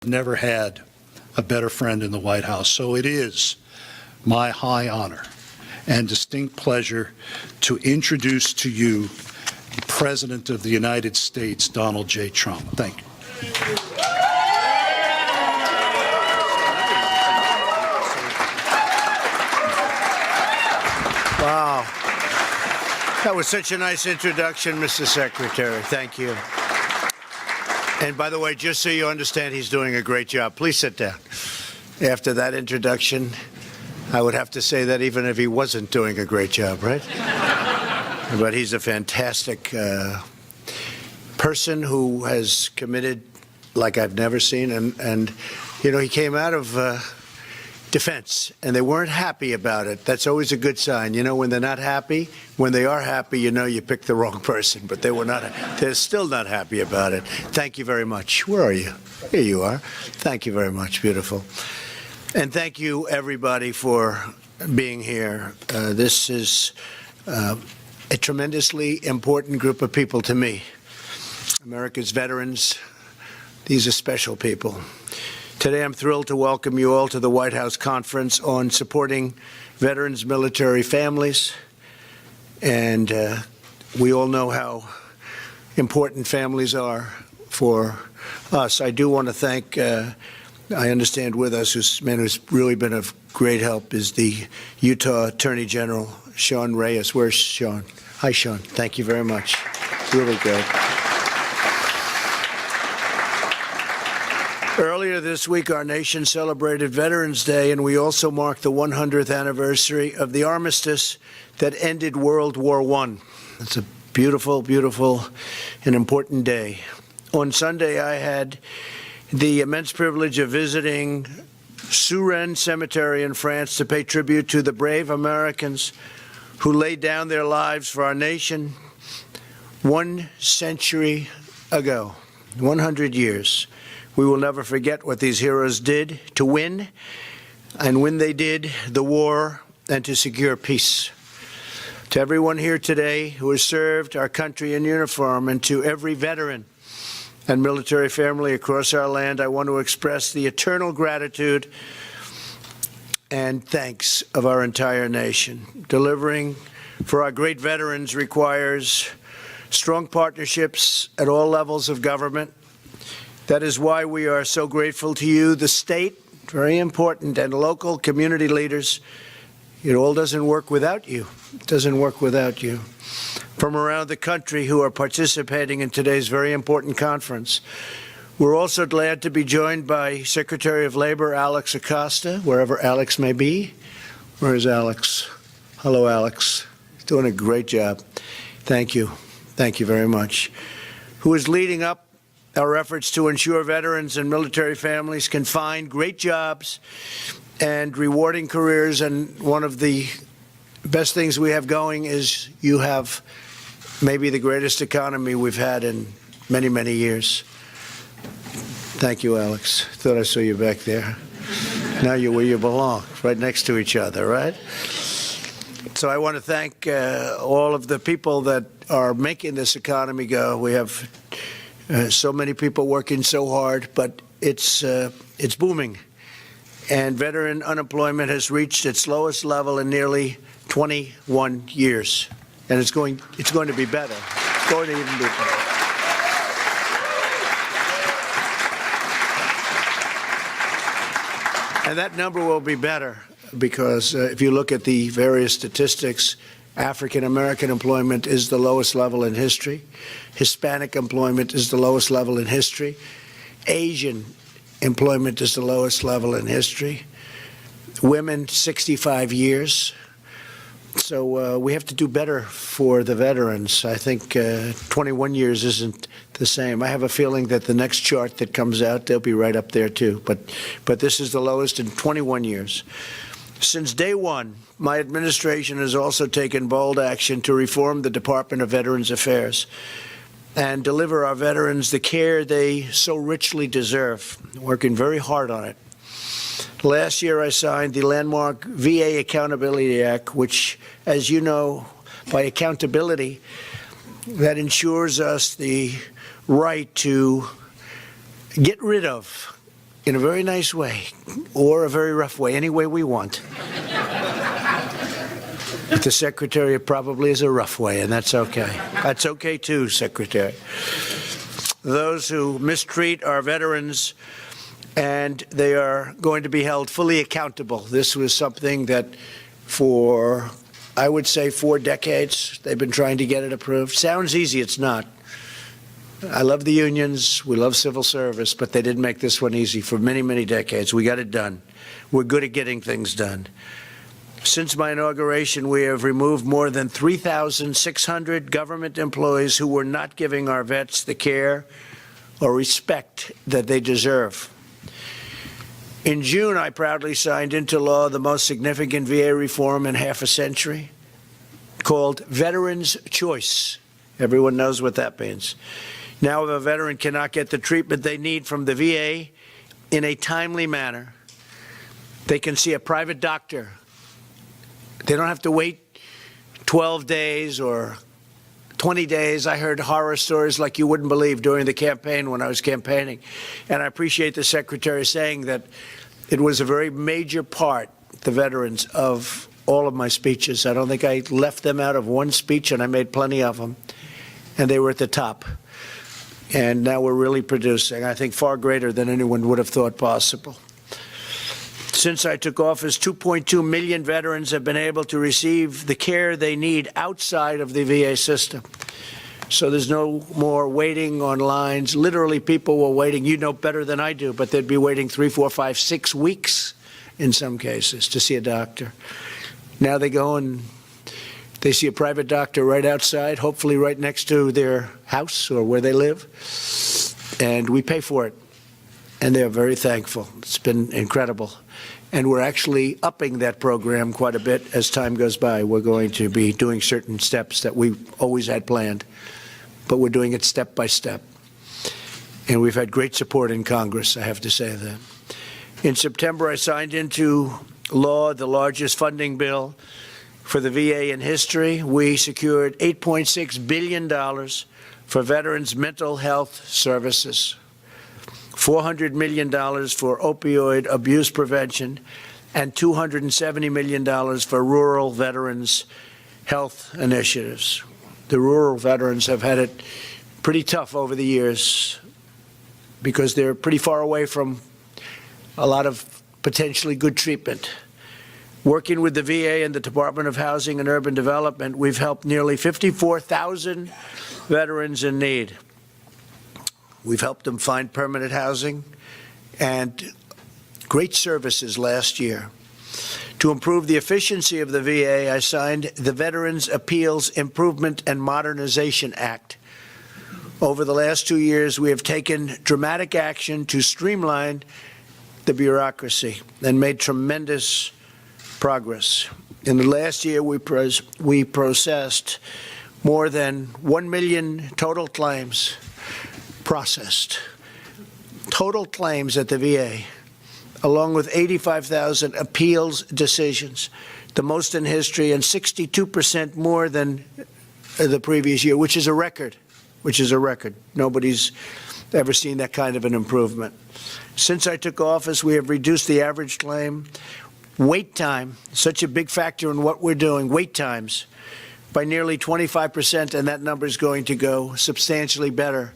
never had a better friend in the White House. So it is my high honor and distinct pleasure to introduce to you the President of the United States, Donald J. Trump. Thank you. Wow. That was such a nice introduction, Mr. Secretary. Thank you. And by the way, just so you understand, he's doing a great job. Please sit down. After that introduction, I would have to say that even if he wasn't doing a great job, right? But he's a fantastic person who has committed like I've never seen. And you know, he came out of defense, and they weren't happy about it. That's always a good sign. You know, when they're not happy, when they are happy, you know you picked the wrong person. But they were not. They're still not happy about it. Thank you very much. Where are you? Here you are. Thank you very much. Beautiful. And thank you, everybody, for being here. This is a tremendously important group of people to me. America's veterans, these are special people. Today, I'm thrilled to welcome you all to the White House Conference on supporting veterans' military families. And we all know how important families are for us. I do want to thank, I understand with us, who's man who's really been of great help is the Utah Attorney General, Sean Reyes. Where's Sean? Hi, Sean. Thank you very much. Really good. Earlier this week, our nation celebrated Veterans Day, and we also marked the 100th anniversary of the armistice that ended World War I. It's a beautiful, beautiful and important day. On Sunday, I had the immense privilege of visiting Suresnes Cemetery in France to pay tribute to the brave Americans who laid down their lives for our nation 1 century ago, 100 years. We will never forget what these heroes did to win, and when they did, the war and to secure peace. To everyone here today who has served our country in uniform, and to every veteran and military family across our land, I want to express the eternal gratitude and thanks of our entire nation. Delivering for our great veterans requires strong partnerships at all levels of government. That is why we are so grateful to you, the state, very important, and local community leaders. It all doesn't work without you. It doesn't work without you. From around the country who are participating in today's very important conference. We're also glad to be joined by Secretary of Labor Alex Acosta, wherever Alex may be. Where is Alex? Hello, Alex. He's doing a great job. Thank you. Thank you very much. Who is leading up our efforts to ensure veterans and military families can find great jobs and rewarding careers. And one of the best things we have going is you have maybe the greatest economy we've had in many, many years. Thank you, Alex. Thought I saw you back there. Now you're where you belong, right next to each other, right? So I want to thank all of the people that are making this economy go. We have so many people working so hard, but it's booming. And veteran unemployment has reached its lowest level in nearly 21 years. And it's going to be better. It's going to even be better. And that number will be better because if you look at the various statistics, African American employment is the lowest level in history. Hispanic employment is the lowest level in history. Asian employment is the lowest level in history. Women, 65 years. So we have to do better for the veterans. I think 21 years isn't the same. I have a feeling that the next chart that comes out, they'll be right up there too. But this is the lowest in 21 years. Since day one, my administration has also taken bold action to reform the Department of Veterans Affairs and deliver our veterans the care they so richly deserve, working very hard on it. Last year, I signed the landmark VA Accountability Act, which, as you know, by accountability, that ensures us the right to get rid of in a very nice way or a very rough way, any way we want. But the Secretary probably is a rough way, and that's okay. That's okay too, Secretary. Those who mistreat our veterans, and they are going to be held fully accountable. This was something that for, I would say, 4 decades, they've been trying to get it approved. Sounds easy, it's not. I love the unions, we love civil service, but they didn't make this one easy for many, many decades. We got it done. We're good at getting things done. Since my inauguration, we have removed more than 3,600 government employees who were not giving our vets the care or respect that they deserve. In June, I proudly signed into law the most significant VA reform in half a century, called Veterans' Choice. Everyone knows what that means. Now, if a veteran cannot get the treatment they need from the VA in a timely manner, they can see a private doctor. They don't have to wait 12 days or 20 days. I heard horror stories like you wouldn't believe during the campaign when I was campaigning. And I appreciate the Secretary saying that it was a very major part, the veterans, of all of my speeches. I don't think I left them out of one speech, and I made plenty of them. And they were at the top. And now we're really producing, I think, far greater than anyone would have thought possible. Since I took office, 2.2 million veterans have been able to receive the care they need outside of the VA system. So there's no more waiting on lines. Literally, people were waiting. You know better than I do, but they'd be waiting 3, 4, 5, 6 weeks in some cases to see a doctor. Now they go and they see a private doctor right outside, hopefully right next to their house or where they live, and we pay for it. And they're very thankful. It's been incredible. And we're actually upping that program quite a bit as time goes by. We're going to be doing certain steps that we always had planned, but we're doing it step by step. And we've had great support in Congress, I have to say that. In September, I signed into law the largest funding bill for the VA in history. We secured $8.6 billion for veterans' mental health services, $400 million for opioid abuse prevention, and $270 million for rural veterans' health initiatives. The rural veterans have had it pretty tough over the years because they're pretty far away from a lot of potentially good treatment. Working with the VA and the Department of Housing and Urban Development, we've helped nearly 54,000 veterans in need. We've helped them find permanent housing and great services last year. To improve the efficiency of the VA, I signed the Veterans Appeals Improvement and Modernization Act. Over the last 2 years, we have taken dramatic action to streamline the bureaucracy and made tremendous progress. In the last year, we processed more than 1 million total claims processed. Total claims at the VA, along with 85,000 appeals decisions, the most in history, and 62% more than the previous year, which is a record. Nobody's ever seen that kind of an improvement. Since I took office, we have reduced the average claim wait time, such a big factor in what we're doing, wait times, by nearly 25%, and that number is going to go substantially better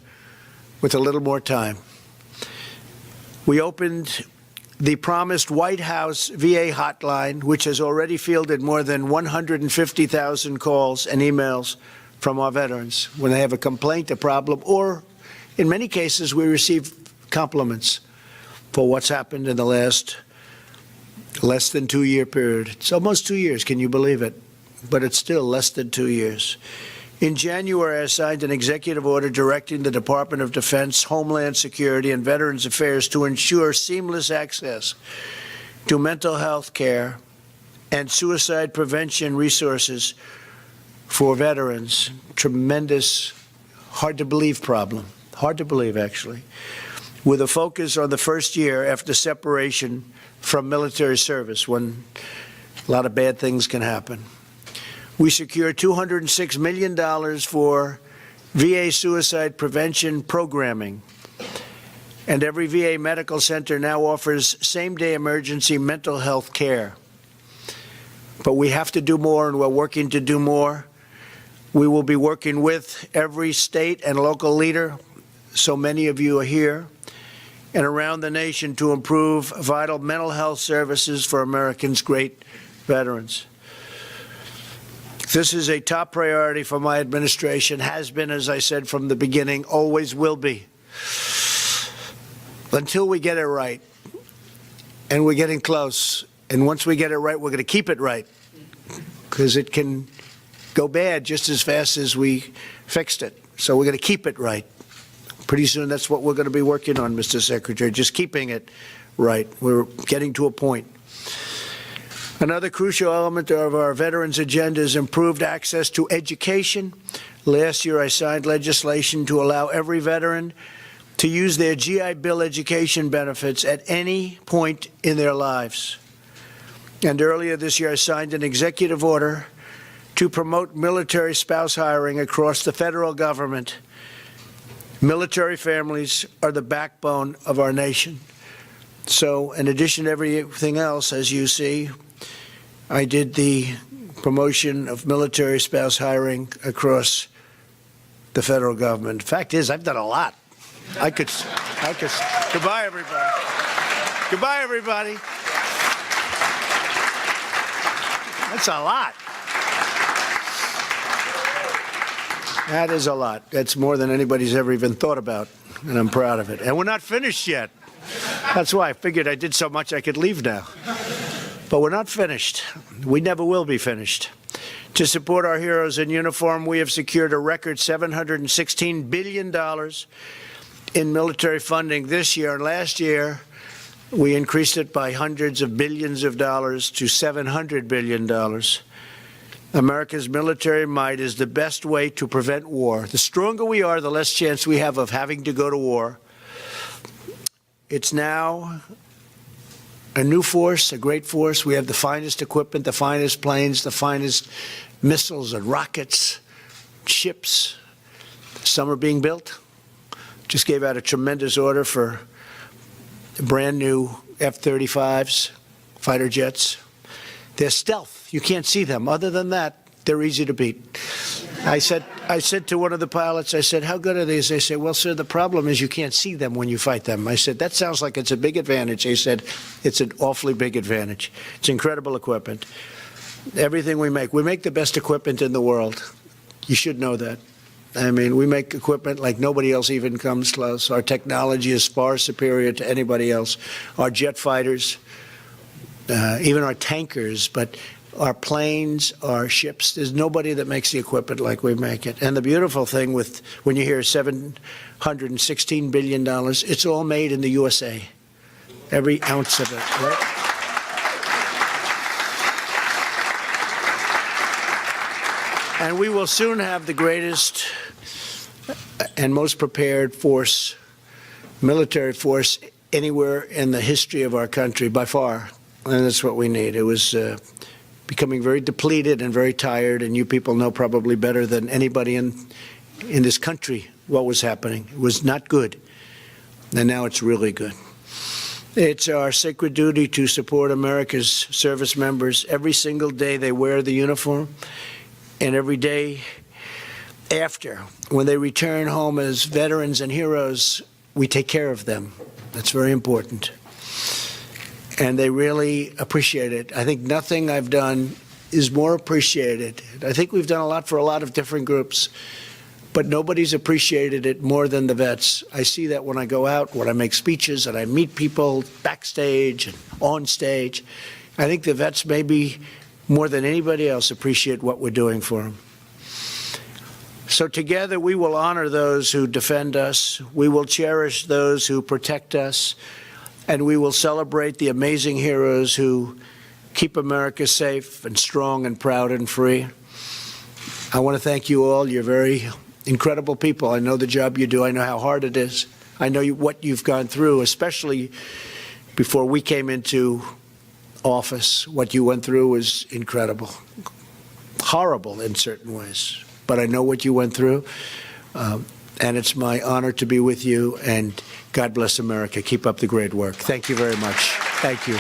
with a little more time. We opened the promised White House VA hotline, which has already fielded more than 150,000 calls and emails from our veterans when they have a complaint, a problem, or in many cases we receive compliments for what's happened in the less than 2-year period. It's almost 2 years, can you believe it? But it's still less than 2 years. In January, I signed an executive order directing the Department of Defense, Homeland Security, and Veterans Affairs to ensure seamless access to mental health care and suicide prevention resources for veterans. Tremendous, hard to believe problem. Hard to believe, actually. With a focus on the first year after separation from military service, when a lot of bad things can happen. We secured $206 million for VA suicide prevention programming and every VA medical center now offers same-day emergency mental health care. But we have to do more, and we're working to do more. We will be working with every state and local leader, so many of you are here, and around the nation to improve vital mental health services for Americans' great veterans. This is a top priority for my administration, has been, as I said from the beginning, always will be. Until we get it right, and we're getting close, and once we get it right, we're going to keep it right, because it can go bad just as fast as we fixed it. So we're going to keep it right. Pretty soon, that's what we're going to be working on, Mr. Secretary, just keeping it right. We're getting to a point. Another crucial element of our veterans' agenda is improved access to education. Last year, I signed legislation to allow every veteran to use their GI Bill education benefits at any point in their lives. And earlier this year, I signed an executive order to promote military spouse hiring across the federal government. Military families are the backbone of our nation. So in addition to everything else, as you see, I did the promotion of military spouse hiring across the federal government. Fact is, I've done a lot. I could, goodbye, everybody. Goodbye, everybody. That's a lot. That is a lot. That's more than anybody's ever even thought about, and I'm proud of it. And we're not finished yet. That's why I figured I did so much I could leave now. But we're not finished. We never will be finished. To support our heroes in uniform, we have secured a record $716 billion in military funding this year. And last year, we increased it by hundreds of billions of dollars to $700 billion. America's military might is the best way to prevent war. The stronger we are, the less chance we have of having to go to war. It's now a new force, a great force. We have the finest equipment, the finest planes, the finest missiles and rockets, ships. Some are being built. Just gave out a tremendous order for brand new F-35s, fighter jets. They're stealth. You can't see them. Other than that, they're easy to beat. I said to one of the pilots, I said, how good are these? They said, well, sir, the problem is you can't see them when you fight them. I said, that sounds like it's a big advantage. They said, it's an awfully big advantage. It's incredible equipment. Everything we make the best equipment in the world. You should know that. I mean, we make equipment like nobody else even comes close. Our technology is far superior to anybody else. Our jet fighters, even our tankers, but our planes, our ships, there's nobody that makes the equipment like we make it. And the beautiful thing with when you hear $716 billion, it's all made in the USA. Every ounce of it. Right? And we will soon have the greatest and most prepared force, military force, anywhere in the history of our country, by far. And that's what we need. It was becoming very depleted and very tired, and you people know probably better than anybody in this country what was happening. It was not good, and now it's really good. It's our sacred duty to support America's service members. Every single day they wear the uniform, and every day after, when they return home as veterans and heroes, we take care of them. That's very important. And they really appreciate it. I think nothing I've done is more appreciated. I think we've done a lot for a lot of different groups, but nobody's appreciated it more than the vets. I see that when I go out, when I make speeches, and I meet people backstage and on stage. I think the vets maybe more than anybody else appreciate what we're doing for them. So together we will honor those who defend us. We will cherish those who protect us. And we will celebrate the amazing heroes who keep America safe and strong and proud and free. I want to thank you all. You're very incredible people. I know the job you do. I know how hard it is. I know what you've gone through, especially before we came into office. What you went through was incredible. Horrible in certain ways. But I know what you went through. And it's my honor to be with you. And God bless America. Keep up the great work. Thank you very much. Thank you.